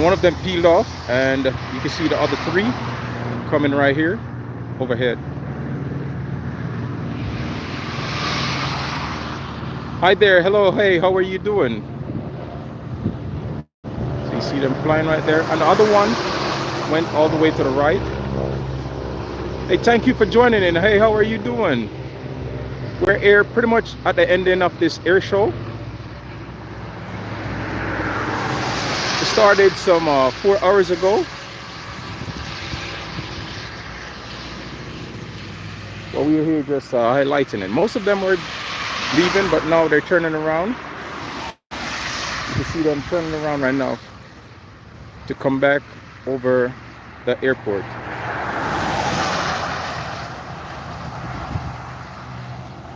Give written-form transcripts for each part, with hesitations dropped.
one of them peeled off, and you can see the other three coming right here overhead. Hi there, hello, hey, how are you doing? So you see them flying right there, and the other one went all the way to the right. Hey, thank you for joining in. Hey, how are you doing? We're here pretty much at the ending of this air show. It started some 4 hours ago. Well, we were here just highlighting it. Most of them were leaving, but now they're turning around. You can see them turning around right now to come back over the airport.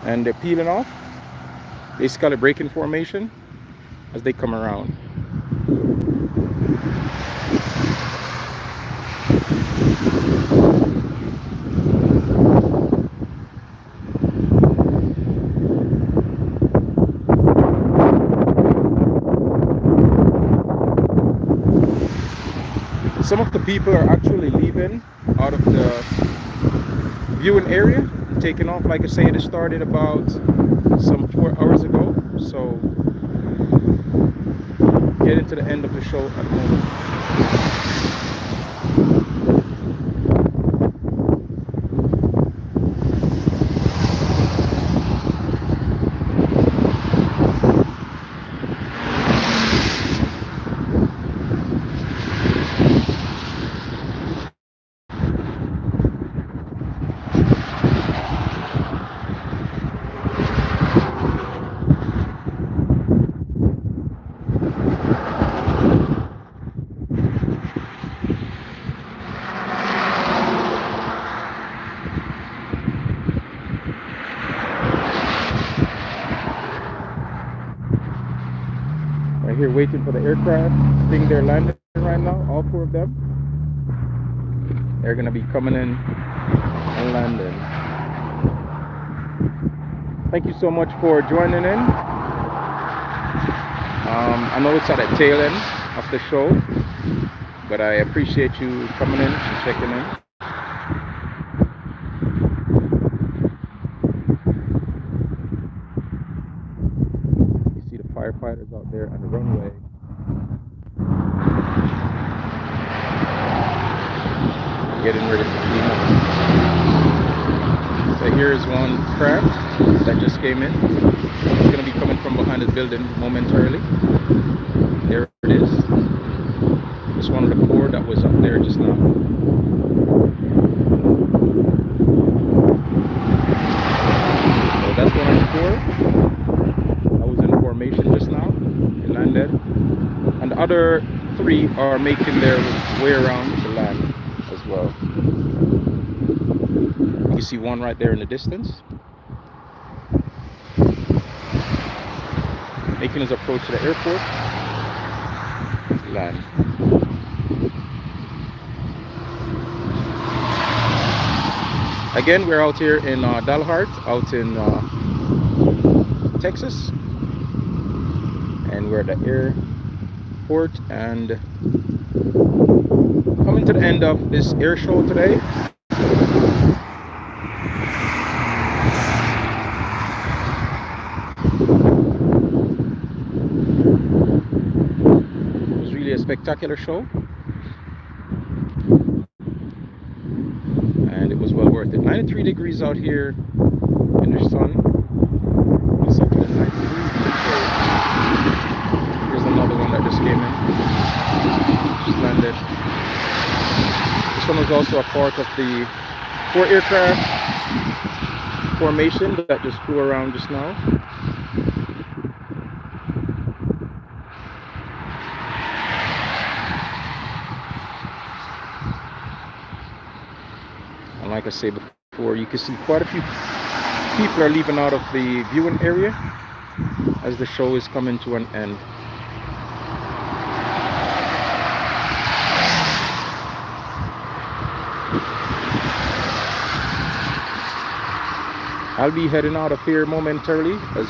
And they're peeling off, basically braking formation as they come around. Some of the people are actually leaving out of the viewing area and taking off. Like I say, it started about some 4 hours ago, so getting to the end of the show at the moment. Right here waiting for the aircraft. I think they're landing right now, all 4 of them. They're gonna be coming in and landing. Thank you so much for joining in. I know it's at the tail end of the show, but I appreciate you coming in and checking in. You see the firefighters out there on the runway. Getting ready to clean up. So here's one craft that just came in. It's going to be coming from behind the building momentarily. There it is. It's one of the 4 that was up there just now. So that's one of the 4 that was in formation just now. It landed. And the other 3 are making their way around to land as well. You see one right there in the distance, making his approach to the airport to land. Again, we're out here in Dalhart, out in Texas, and we're at the airport and coming to the end of this air show today. It was really a spectacular show, and it was well worth it. 93 degrees out here in the sun. It's up to 93 degrees. Here's another one that just came in, just landed. This one was also a part of the 4 aircraft formation that just flew around just now. And like I said before, you can see quite a few people are leaving out of the viewing area as the show is coming to an end. I'll be heading out of here momentarily as